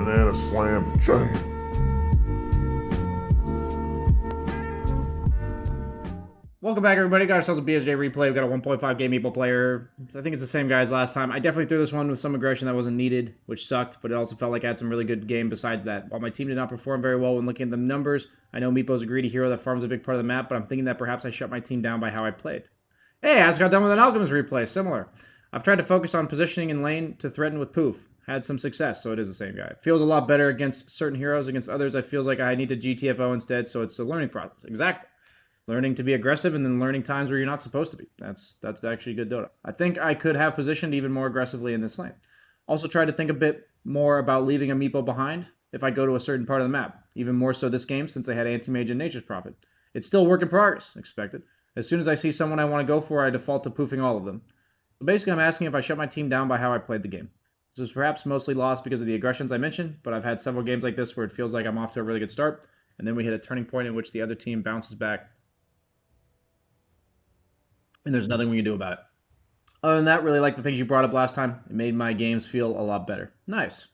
banana slam jam. Welcome back, everybody. Got ourselves a BSJ replay. We've got a 1.5 game Meepo player. I think it's the same guy as last time. I definitely threw this one with some aggression that wasn't needed, which sucked, but it also felt like I had some really good game besides that. While my team did not perform very well when looking at the numbers, I know Meepo's a greedy hero that farms a big part of the map, but I'm thinking that perhaps I shut my team down by how I played. Hey, I just got done with an Alchemist replay. Similar. I've tried to focus on positioning in lane to threaten with poof. Had some success, so it is the same guy. It feels a lot better against certain heroes. Against others, I feels like I need to GTFO instead, so it's a learning process. Exactly. Learning to be aggressive and then learning times where you're not supposed to be. That's actually good Dota. I think I could have positioned even more aggressively in this lane. Also tried to think a bit more about leaving a Meepo behind if I go to a certain part of the map. Even more so this game since they had Anti-Mage and Nature's Prophet. It's still work in progress, expected. As soon as I see someone I want to go for, I default to poofing all of them. So basically I'm asking if I shut my team down by how I played the game. This was perhaps mostly lost because of the aggressions I mentioned, but I've had several games like this where it feels like I'm off to a really good start, and then we hit a turning point in which the other team bounces back and there's nothing we can do about it. Other than that, really like the things you brought up last time. It made my games feel a lot better. Nice.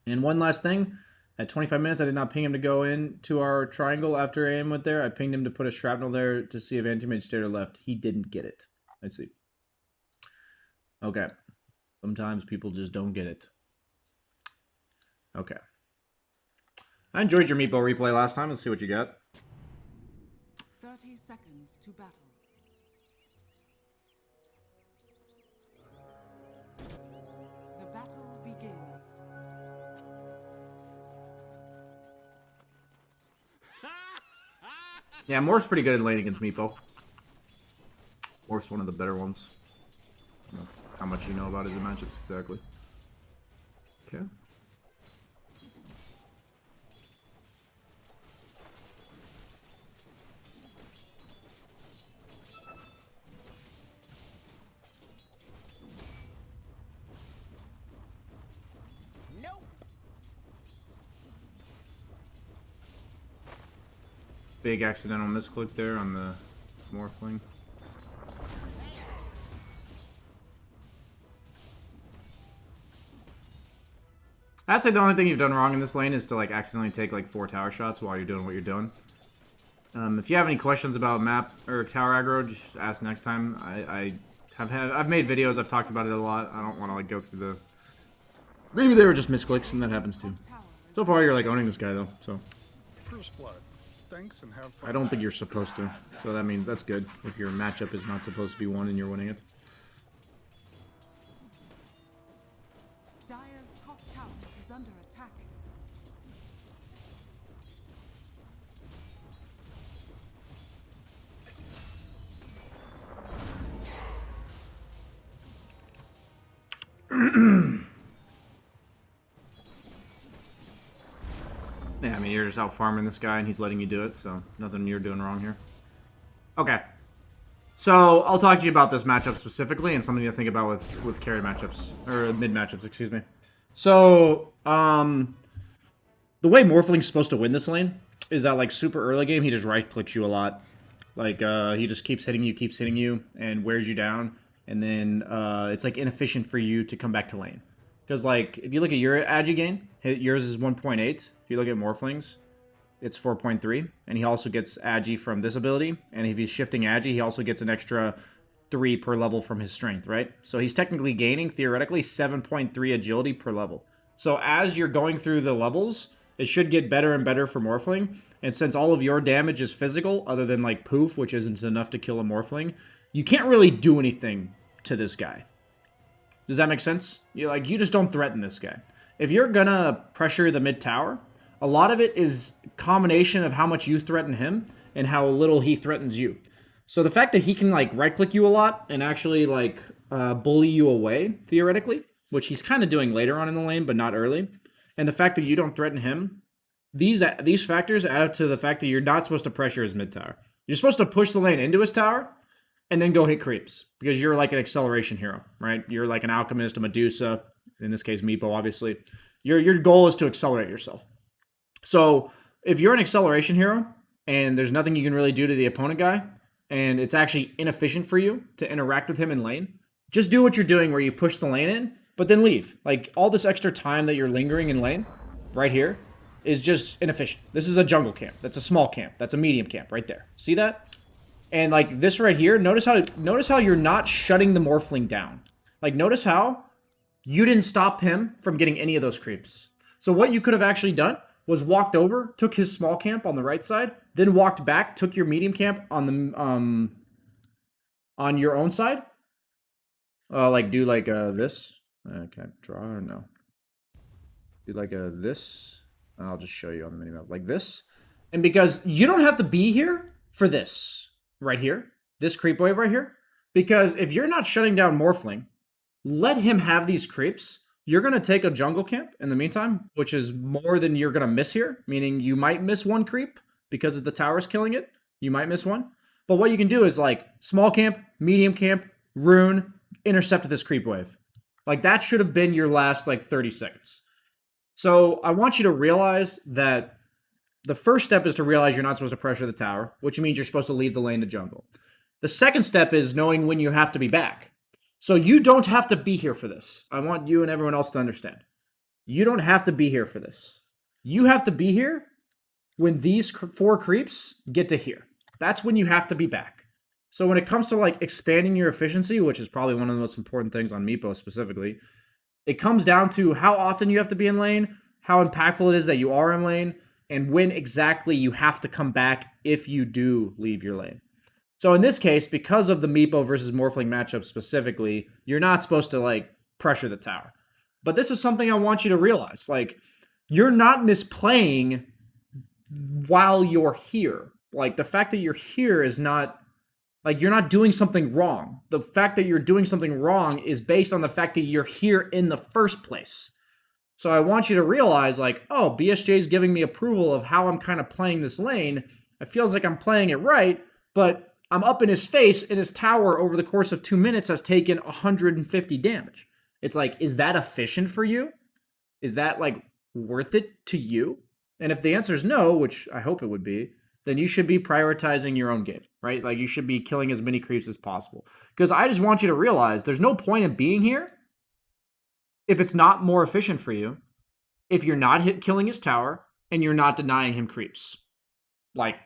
And one last thing. At 25 minutes, I did not ping him to go into our triangle after AM went there. I pinged him to put a shrapnel there to see if Anti-Mage stayed or left. He didn't get it. I see. Okay. Sometimes people just don't get it. Okay. I enjoyed your Meepo replay last time. Let's see what you got. 30 seconds to battle. The battle begins. Yeah, Morph's pretty good in lane against Meepo. Morph's one of the better ones. I don't know how much you know about his matchups exactly. Okay. Big accidental misclick there on the Morphling. I'd say the only thing you've done wrong in this lane is to like accidentally take like 4 tower shots while you're doing what you're doing. If you have any questions about map or tower aggro, just ask next time. I've made videos, I've talked about it a lot. I don't want to like go through the. Maybe they were just misclicks, and that happens too. So far, you're like owning this guy though, so. First blood. Thanks and have fun. I don't think you're supposed to, so that means that's good. If your matchup is not supposed to be won and you're winning it. Dire's top tower is under attack. Yeah, I mean, you're just out farming this guy and he's letting you do it, so nothing you're doing wrong here. Okay. So, I'll talk to you about this matchup specifically and something to think about with carry matchups, or mid matchups, excuse me. So, the way Morphling's supposed to win this lane is that, like, super early game, he just right-clicks you a lot. Like, he just keeps hitting you, and wears you down, and then it's, like, inefficient for you to come back to lane. Because, like, if you look at your agi gain, yours is 1.8. If you look at Morphling's, it's 4.3. And he also gets agi from this ability. And if he's shifting agi, he also gets an extra 3 per level from his strength, right? So he's technically gaining, theoretically, 7.3 agility per level. So as you're going through the levels, it should get better and better for Morphling. And since all of your damage is physical, other than, like, poof, which isn't enough to kill a Morphling, you can't really do anything to this guy. Does that make sense? You just don't threaten this guy. If you're gonna pressure the mid tower, a lot of it is combination of how much you threaten him and how little he threatens you. So the fact that he can like right click you a lot and actually like bully you away theoretically, which he's kind of doing later on in the lane but not early, and the fact that you don't threaten him, these factors add up to the fact that you're not supposed to pressure his mid tower. You're supposed to push the lane into his tower and then go hit creeps, because you're like an acceleration hero, right? You're like an alchemist, a Medusa, in this case Meepo, obviously. Your goal is to accelerate yourself. So if you're an acceleration hero and there's nothing you can really do to the opponent guy, and it's actually inefficient for you to interact with him in lane, just do what you're doing where you push the lane in, but then leave. Like, all this extra time that you're lingering in lane, right here, is just inefficient. This is a jungle camp. That's a small camp. That's a medium camp right there. See that? And like this right here, notice how you're not shutting the Morphling down. Like, notice how you didn't stop him from getting any of those creeps. So what you could have actually done was walked over, took his small camp on the right side, then walked back, took your medium camp on the on your own side. Like do like this. Can I draw or no? Do like this. I'll just show you on the minimap like this. And because you don't have to be here for this right here, this creep wave right here, because if you're not shutting down Morphling, let him have these creeps. You're going to take a jungle camp in the meantime, which is more than you're going to miss here, meaning you might miss one creep because of the towers killing it. You might miss one. But what you can do is like small camp, medium camp, rune, intercept this creep wave. Like that should have been your last like 30 seconds. So I want you to realize that the first step is to realize you're not supposed to pressure the tower, which means you're supposed to leave the lane to jungle. The second step is knowing when you have to be back. So you don't have to be here for this. I want you and everyone else to understand. You don't have to be here for this. You have to be here when these 4 creeps get to here. That's when you have to be back. So when it comes to like expanding your efficiency, which is probably one of the most important things on Meepo specifically, it comes down to how often you have to be in lane, how impactful it is that you are in lane, and when exactly you have to come back if you do leave your lane. So in this case, because of the Meepo versus Morphling matchup specifically, you're not supposed to like pressure the tower. But this is something I want you to realize. Like, you're not misplaying while you're here. Like, the fact that you're here is not, like, you're not doing something wrong. The fact that you're doing something wrong is based on the fact that you're here in the first place. So I want you to realize, like, oh, BSJ is giving me approval of how I'm kind of playing this lane. It feels like I'm playing it right, but I'm up in his face, and his tower over the course of 2 minutes has taken 150 damage. It's like, is that efficient for you? Is that, like, worth it to you? And if the answer is no, which I hope it would be, then you should be prioritizing your own game, right? Like, you should be killing as many creeps as possible. Because I just want you to realize there's no point in being here if it's not more efficient for you, if you're not killing his tower, and you're not denying him creeps. Like,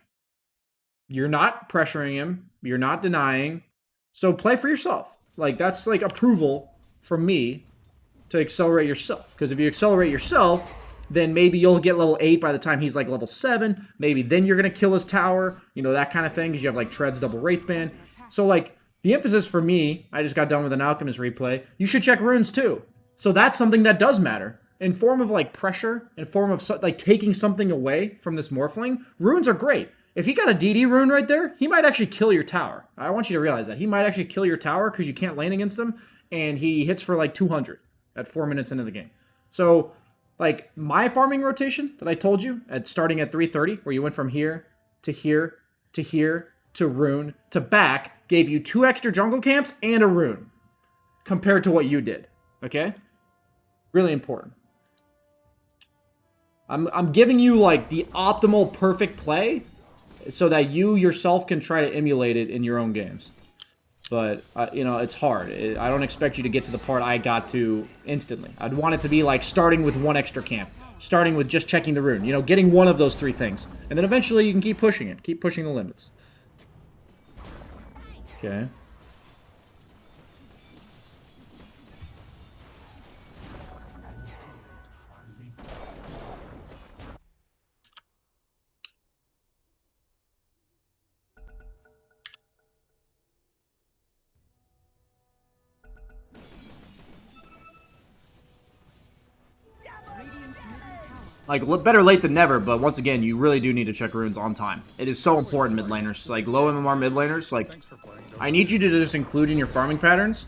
you're not pressuring him. You're not denying. So play for yourself. Like, that's like approval from me to accelerate yourself. Because if you accelerate yourself, then maybe you'll get level 8 by the time he's like level 7. Maybe then you're going to kill his tower. You know, that kind of thing. Because you have like Tread's double Wraithband. So like, the emphasis for me, I just got done with an Alchemist replay. You should check runes too. So that's something that does matter. In form of like pressure, in form of like taking something away from this Morphling, runes are great. If he got a DD rune right there, he might actually kill your tower. I want you to realize that. He might actually kill your tower because you can't lane against him, and he hits for like 200 at 4 minutes into the game. So, like, my farming rotation that I told you, at starting at 330, where you went from here, to here, to here, to rune, to back, gave you 2 extra jungle camps and a rune, compared to what you did, okay? Really important. I'm giving you, like, the optimal perfect play, so that you yourself can try to emulate it in your own games. But, you know, it's hard. I don't expect you to get to the part I got to instantly. I'd want it to be like starting with 1 extra camp. Starting with just checking the rune. You know, getting one of those 3 things. And then eventually you can keep pushing it. Keep pushing the limits. Okay. Like, better late than never, but once again, you really do need to check runes on time. It is so important, mid laners. Like, low MMR mid laners, like, I need you to just include in your farming patterns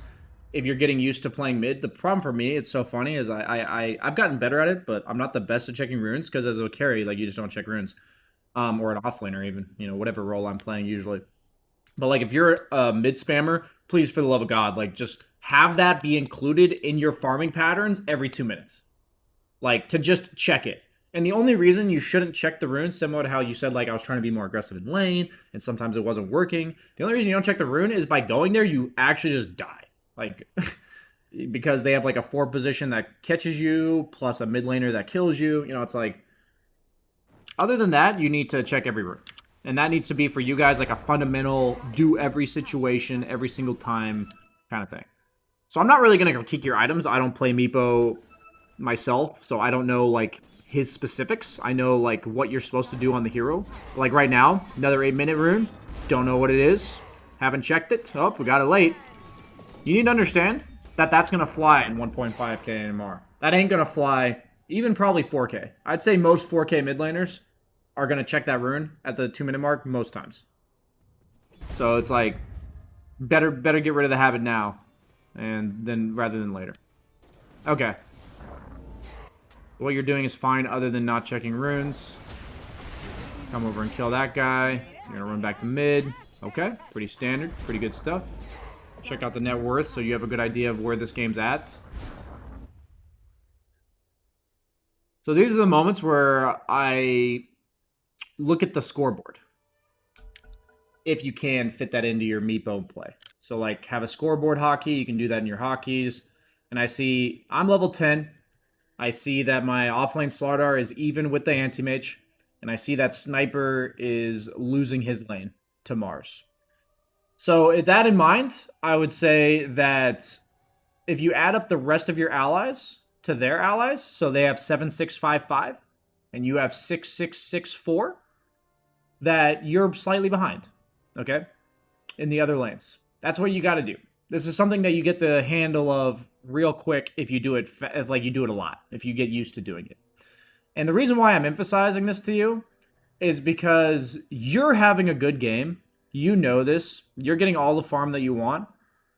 if you're getting used to playing mid. The problem for me, it's so funny, is I've gotten better at it, but I'm not the best at checking runes, because as a carry, like, you just don't check runes. Or an offlaner even, you know, whatever role I'm playing usually. But, like, if you're a mid spammer, please, for the love of God, like, just have that be included in your farming patterns every 2 minutes. Like, to just check it. And the only reason you shouldn't check the runes, similar to how you said, like, I was trying to be more aggressive in lane, and sometimes it wasn't working. The only reason you don't check the rune is by going there, you actually just die. Like, because they have like a 4 position that catches you plus a mid laner that kills you. You know, it's like, other than that, you need to check every room. And that needs to be for you guys like a fundamental, do every situation, every single time kind of thing. So I'm not really going to critique your items. I don't play Meepo myself, so I don't know like his specifics. I know like what you're supposed to do on the hero. Like right now, another 8-minute rune. Don't know what it is. Haven't checked it. Oh, we got it late. You need to understand that that's going to fly in 1.5k NMR. That ain't going to fly even probably 4k. I'd say most 4k mid laners are going to check that rune at the 2-minute mark most times. So it's like, better get rid of the habit now and then rather than later. Okay. What you're doing is fine other than not checking runes. Come over and kill that guy. You're going to run back to mid. Okay, pretty standard, pretty good stuff. Check out the net worth so you have a good idea of where this game's at. So these are the moments where I look at the scoreboard. If you can fit that into your Meepo play. So like have a scoreboard hockey, you can do that in your hockeys. And I see I'm level 10. I see that my offlane Slardar is even with the anti-mage. And I see that Sniper is losing his lane to Mars. So with that in mind, I would say that if you add up the rest of your allies to their allies, so they have 7655 and you have 6664, that you're slightly behind, okay, in the other lanes. That's what you got to do. This is something that you get the handle of real quick if you do it, if like you do it a lot, if you get used to doing it. And the reason why I'm emphasizing this to you is because you're having a good game. You know this. You're getting all the farm that you want.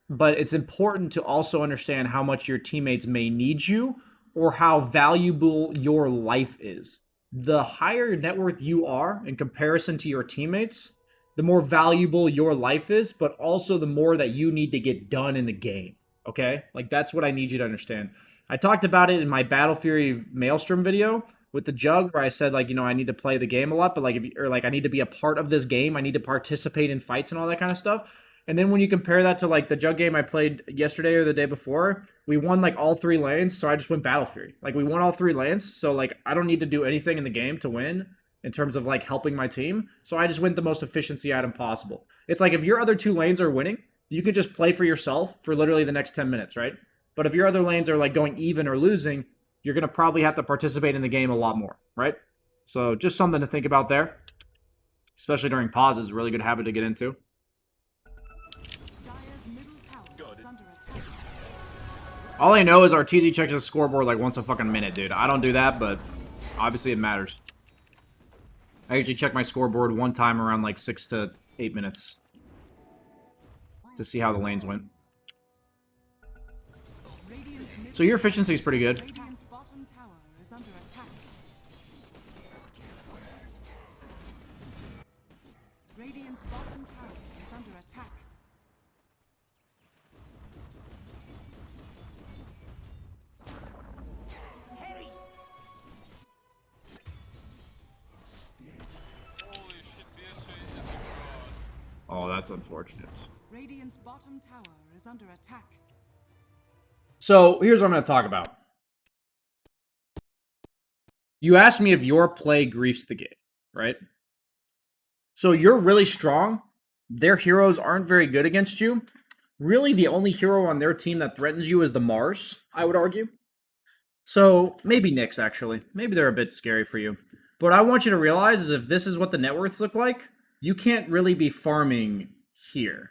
But it's important to also understand how much your teammates may need you or how valuable your life is. The higher net worth you are in comparison to your teammates, the more valuable your life is, but also the more that you need to get done in the game. Okay? Like, that's what I need you to understand. I talked about it in my Battle Fury Maelstrom video with the Jug, where I said, like, you know, I need to play the game a lot, but like, I need to be a part of this game. I need to participate in fights and all that kind of stuff. And then when you compare that to like the Jug game I played yesterday or the day before, we won like all 3 lanes, so I just went Battle Fury. Like, we won all 3 lanes, so like I don't need to do anything in the game to win in terms of like helping my team. So I just went the most efficiency item possible. It's like if your other 2 lanes are winning, you could just play for yourself for literally the next 10 minutes, right? But if your other lanes are like going even or losing, you're going to probably have to participate in the game a lot more, right? So just something to think about there. Especially during pauses, a really good habit to get into. All I know is Arteezy checks his scoreboard like once a fucking minute, dude. I don't do that, but obviously it matters. I usually check my scoreboard one time around like 6 to 8 minutes to see how the lanes went. So your efficiency is pretty good. Radiant's bottom tower is under attack. Radiant's bottom tower is under attack. Oh, that's unfortunate. Radiant's bottom tower is under attack. So here's what I'm going to talk about. You asked me if your play griefs the game, right? So you're really strong. Their heroes aren't very good against you. Really, the only hero on their team that threatens you is the Mars, I would argue. So maybe Nyx, actually. Maybe they're a bit scary for you. But what I want you to realize is if this is what the net worths look like, you can't really be farming here.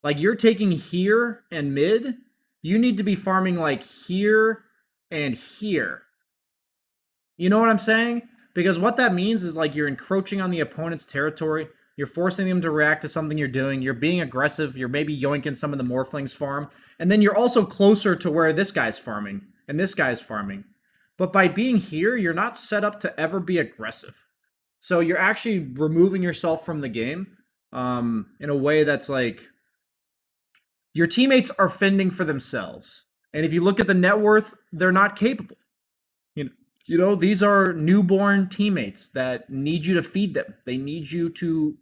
Like, you're taking here and mid. You need to be farming like here and here. You know what I'm saying? Because what that means is like you're encroaching on the opponent's territory. You're forcing them to react to something you're doing. You're being aggressive. You're maybe yoinking some of the Morphlings farm. And then you're also closer to where this guy's farming and this guy's farming. But by being here, you're not set up to ever be aggressive. So you're actually removing yourself from the game in a way that's like your teammates are fending for themselves. And if you look at the net worth, they're not capable. You know, these are newborn teammates that need you to feed them. They need you to,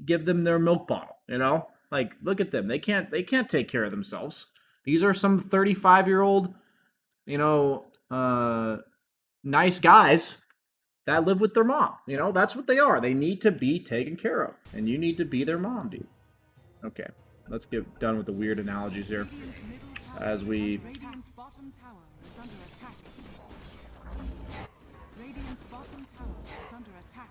give them their milk bottle, Like, look at them. They can't take care of themselves. These are some 35-year-old, you know, nice guys that live with their mom. You know, that's what they are. They need to be taken care of. And you need to be their mom, dude. Okay, let's get done with the weird analogies here. As we... Radiant's bottom tower is under attack. Radiant's bottom tower is under attack.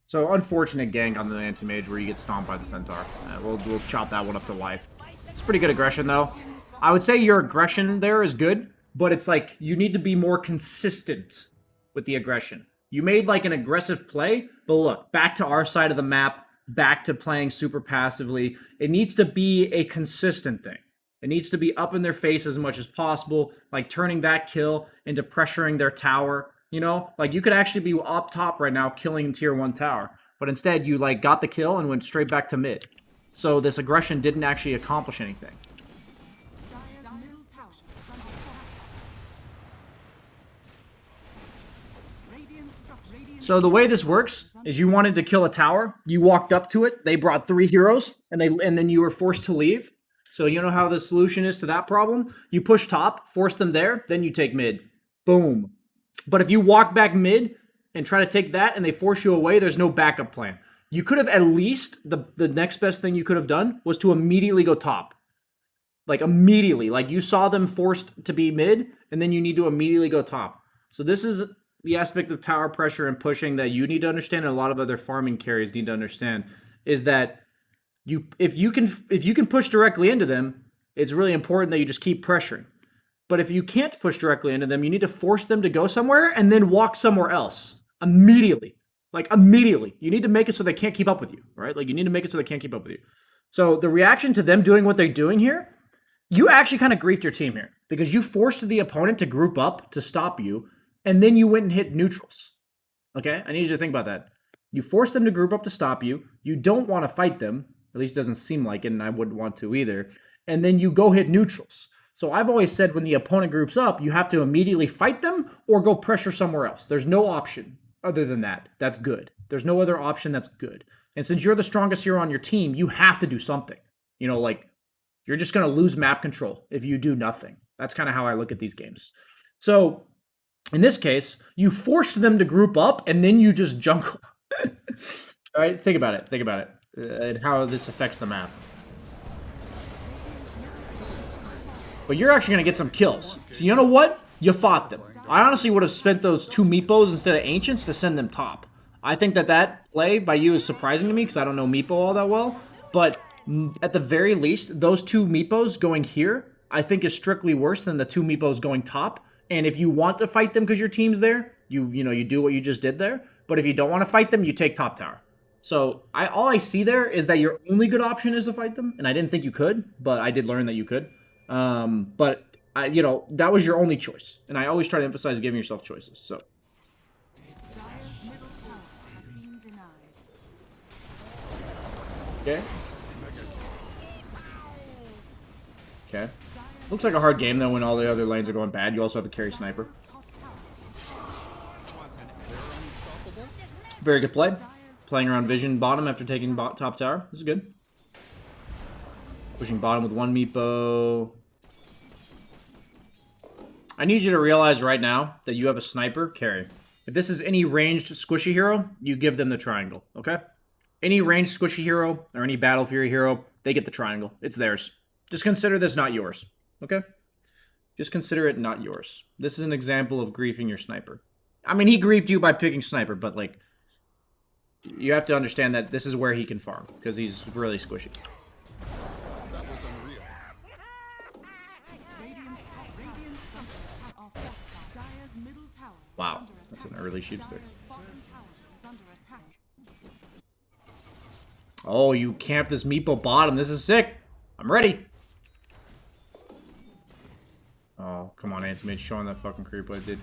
So, unfortunate gank on the anti-mage where you get stomped by the centaur. We'll chop that one up to life. It's pretty good aggression, though. I would say your aggression there is good, but it's like you need to be more consistent with the aggression. You made like an aggressive play, but look, back to our side of the map, back to playing super passively. It needs to be a consistent thing. It needs to be up in their face as much as possible, like turning that kill into pressuring their tower. You know, like you could actually be up top right now killing tier 1 tower, but instead you like got the kill and went straight back to mid. So this aggression didn't actually accomplish anything. Dire's middle tower is under attack. Radiant structure. So the way this works is you wanted to kill a tower, you walked up to it, they brought 3 heroes, and then you were forced to leave. So you know how the solution is to that problem? You push top, force them there, then you take mid. Boom. But if you walk back mid and try to take that and they force you away, there's no backup plan. You could have at least, the next best thing you could have done was to immediately go top. Like immediately. Like you saw them forced to be mid and then you need to immediately go top. So this is the aspect of tower pressure and pushing that you need to understand, and a lot of other farming carries need to understand, is that if you can push directly into them, it's really important that you just keep pressuring. But if you can't push directly into them, you need to force them to go somewhere and then walk somewhere else immediately. Like immediately. You need to make it so they can't keep up with you, right? Like you need to make it so they can't keep up with you. So the reaction to them doing what they're doing here, you actually kind of griefed your team here because you forced the opponent to group up to stop you, and then you went and hit neutrals. Okay? I need you to think about that. You forced them to group up to stop you. You don't want to fight them. At least it doesn't seem like it, and I wouldn't want to either. And then you go hit neutrals. So I've always said when the opponent groups up, you have to immediately fight them or go pressure somewhere else. There's no option other than that. That's good. There's no other option that's good. And since you're the strongest hero on your team, you have to do something. You know, like, you're just going to lose map control if you do nothing. That's kind of how I look at these games. So, in this case, you forced them to group up, and then you just jungle. All right, think about it. Think about it. And how this affects the map. But you're actually going to get some kills. So you know what? You fought them. I honestly would have spent those 2 Meepos instead of Ancients to send them top. I think that play by you is surprising to me because I don't know Meepo all that well. But at the very least, those 2 Meepos going here, I think is strictly worse than the 2 Meepos going top. And if you want to fight them because your team's there, you do what you just did there. But if you don't want to fight them, you take top tower. So all I see there is that your only good option is to fight them. And I didn't think you could, but I did learn that you could. But that was your only choice, and I always try to emphasize giving yourself choices. So, Dire's middle tower has been denied. okay, okay. Looks like a hard game though when all the other lanes are going bad. You also have a carry sniper. Top tower. Very good play. Playing around vision bottom after taking top tower. This is good. Pushing bottom with 1 Meepo. I need you to realize right now that you have a sniper carry. If this is any ranged squishy hero, you give them the triangle, okay? Any ranged squishy hero or any Battle Fury hero, they get the triangle. It's theirs. Just consider this not yours, okay? Just consider it not yours. This is an example of griefing your sniper. I mean, he griefed you by picking sniper, but like, you have to understand that this is where he can farm because he's really squishy. Wow, that's an early shoots there. Oh, you camp this Meepo bottom. This is sick. I'm ready. Oh, come on, Anthony. Showing that fucking creep I did.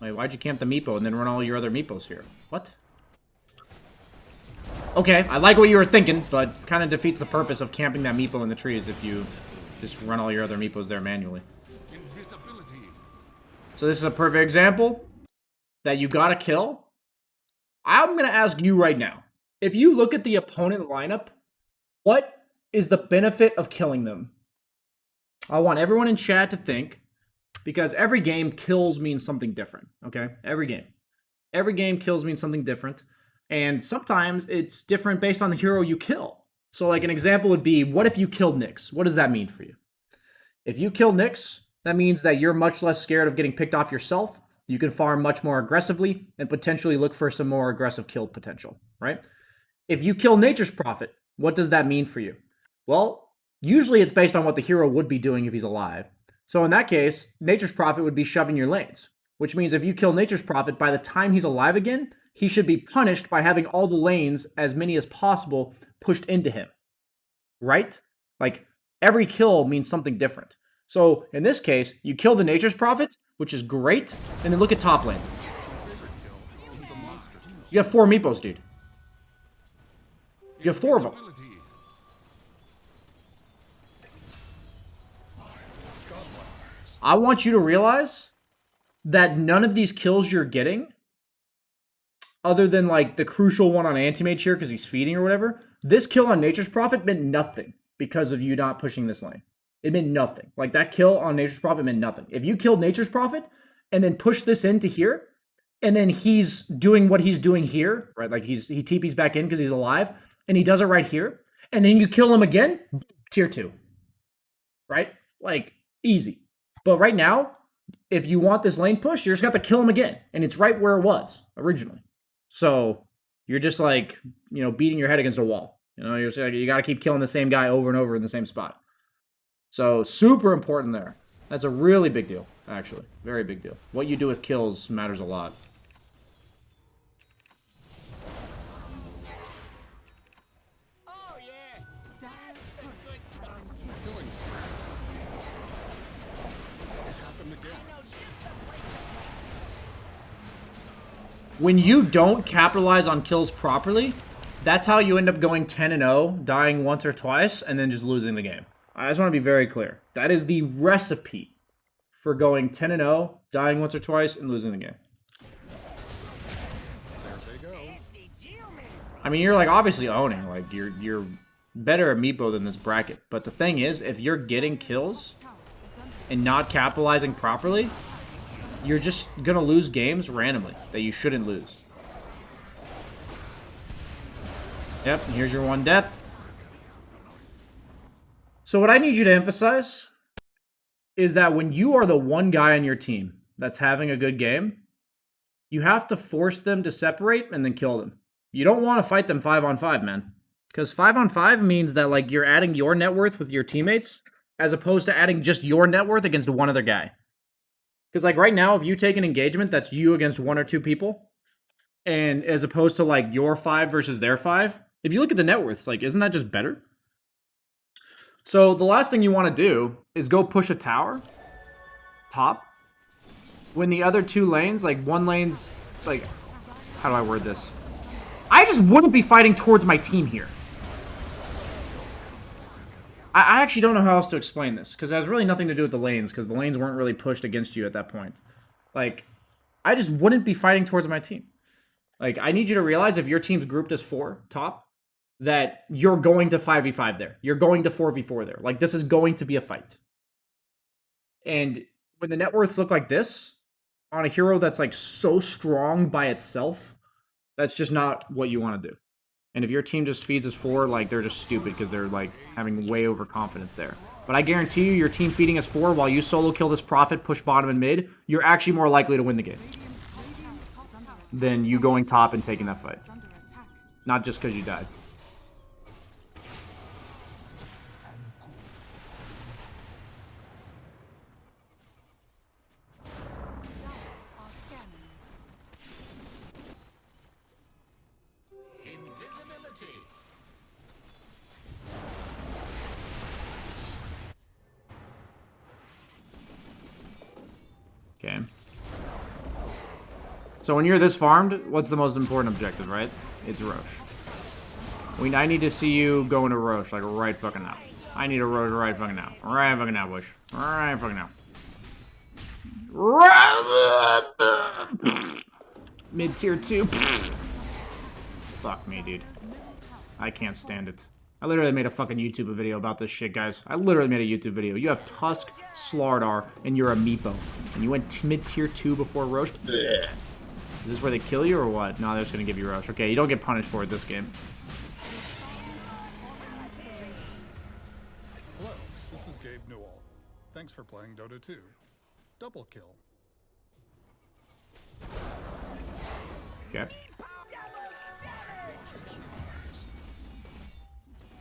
Wait, why'd you camp the Meepo and then run all your other Meepos here? What? Okay, I like what you were thinking, but kind of defeats the purpose of camping that Meepo in the trees if you just run all your other Meepos there manually. So this is a perfect example. that you gotta kill, I'm gonna ask you right now. If you look at the opponent lineup, what is the benefit of killing them? I want everyone in chat to think, because every game kills means something different, okay? Every game. Every game kills means something different. And sometimes it's different based on the hero you kill. So like an example would be, what if you killed Nyx? What does that mean for you? If you kill Nyx, that means that you're much less scared of getting picked off yourself. You can farm much more aggressively and potentially look for some more aggressive kill potential, right? If you kill Nature's Prophet, what does that mean for you? Well, usually it's based on what the hero would be doing if he's alive. So in that case, Nature's Prophet would be shoving your lanes, which means if you kill Nature's Prophet, by the time he's alive again, he should be punished by having all the lanes, as many as possible, pushed into him, right? Like, every kill means something different. So in this case, you kill the Nature's Prophet, which is great, and then look at top lane. You have 4 Meepos, dude. You have 4 of them. I want you to realize that none of these kills you're getting, other than like the crucial one on Anti-Mage here because he's feeding or whatever, this kill on Nature's Prophet meant nothing because of you not pushing this lane. It meant nothing. Like that kill on Nature's Prophet meant nothing. If you killed Nature's Prophet and then push this into here, and then he's doing what he's doing here, right? Like he TP's back in because he's alive, and he does it right here, and then you kill him again, tier 2. Right? Like, easy. But right now, if you want this lane push, you're just got to kill him again. And it's right where it was originally. So you're just like, you know, beating your head against a wall. You know, you got to keep killing the same guy over and over in the same spot. So super important there. That's a really big deal, actually. Very big deal. What you do with kills matters a lot. When you don't capitalize on kills properly, that's how you end up going 10-0, dying once or twice, and then just losing the game. I just want to be very clear. That is the recipe for going 10-0, dying once or twice, and losing the game. I mean, you're like obviously owning. Like you're better at Meepo than this bracket. But the thing is, if you're getting kills and not capitalizing properly, you're just gonna lose games randomly that you shouldn't lose. Yep, here's your 1 death. So what I need you to emphasize is that when you are the one guy on your team that's having a good game, you have to force them to separate and then kill them. You don't want to fight them 5-on-5, man. Because 5-on-5 means that like you're adding your net worth with your teammates as opposed to adding just your net worth against one other guy. Because like right now, if you take an engagement that's you against 1 or 2 people, and as opposed to like your 5 versus their 5, if you look at the net worths, like isn't that just better? So the last thing you want to do is go push a tower top when the other 2 lanes, like one lane's like, how do I word this? I just wouldn't be fighting towards my team here. I actually don't know how else to explain this, because it has really nothing to do with the lanes, because the lanes weren't really pushed against you at that point. Like, I just wouldn't be fighting towards my team. Like, I need you to realize if your team's grouped as 4 top, that you're going to 5v5 there. You're going to 4v4 there. Like, this is going to be a fight. And when the net worths look like this, on a hero that's, like, so strong by itself, that's just not what you want to do. And if your team just feeds as 4, like, they're just stupid because they're, like, having way overconfidence there. But I guarantee you, your team feeding as 4 while you solo kill this Prophet, push bottom and mid, you're actually more likely to win the game than you going top and taking that fight. Not just because you died. Okay. So when you're this farmed, what's the most important objective, right? It's Roche. I need to see you go into Roche, like, right fucking now. I need a Roche right fucking now. Right fucking now, Bush. Right fucking now. Mid tier 2. Fuck me, dude. I can't stand it. I literally made a fucking YouTube video about this shit, guys. I literally made a YouTube video. You have Tusk, Slardar, and you're a Meepo. And you went mid tier 2 before Roche? Blech. Is this where they kill you or what? No, they're just gonna give you Roche. Okay, you don't get punished for it this game. Hello, this is Gabe Newell. Thanks for playing Dota 2. Double kill. Okay.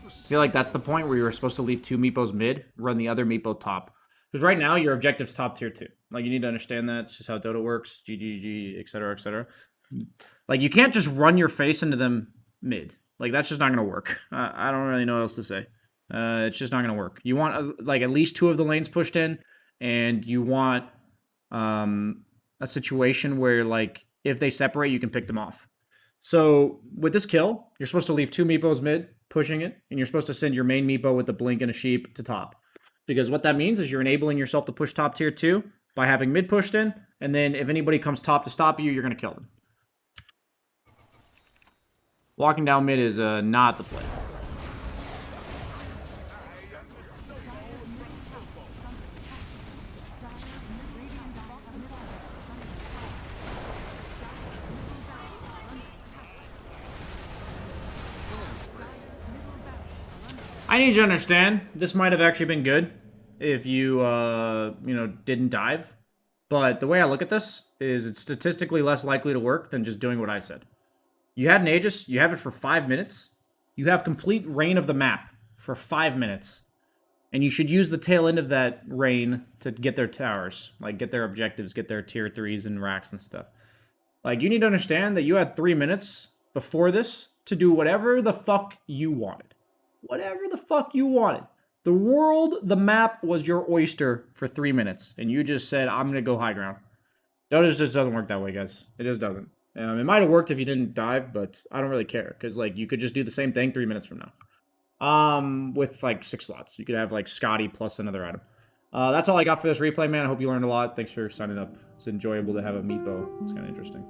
I feel like that's the point where you were supposed to leave 2 Meepos mid, run the other Meepo top. Because right now, your objective's top tier 2. Like, you need to understand that. It's just how Dota works. GGG, etc., etc. Like, you can't just run your face into them mid. Like, that's just not going to work. I don't really know what else to say. It's just not going to work. You want, like, at least 2 of the lanes pushed in, and you want a situation where, like, if they separate, you can pick them off. So, with this kill, you're supposed to leave 2 Meepos mid, pushing it, and you're supposed to send your main Meepo with the blink and a sheep to top. Because what that means is you're enabling yourself to push top tier 2 by having mid pushed in, and then if anybody comes top to stop you, you're going to kill them. Walking down mid is not the play. I need you to understand, this might have actually been good if you, didn't dive. But the way I look at this is it's statistically less likely to work than just doing what I said. You had an Aegis, you have it for 5 minutes. You have complete reign of the map for 5 minutes. And you should use the tail end of that reign to get their towers. Like, get their objectives, get their tier 3s and racks and stuff. Like, you need to understand that you had 3 minutes before this to do whatever the fuck you wanted. Whatever the fuck you wanted. The world, the map was your oyster for 3 minutes. And you just said, I'm going to go high ground. Dota just doesn't work that way, guys. It just doesn't. It might have worked if you didn't dive, but I don't really care. Because, like, you could just do the same thing 3 minutes from now. With, like, 6 slots. You could have, like, Scotty plus another item. That's all I got for this replay, man. I hope you learned a lot. Thanks for signing up. It's enjoyable to have a Meepo. It's kind of interesting.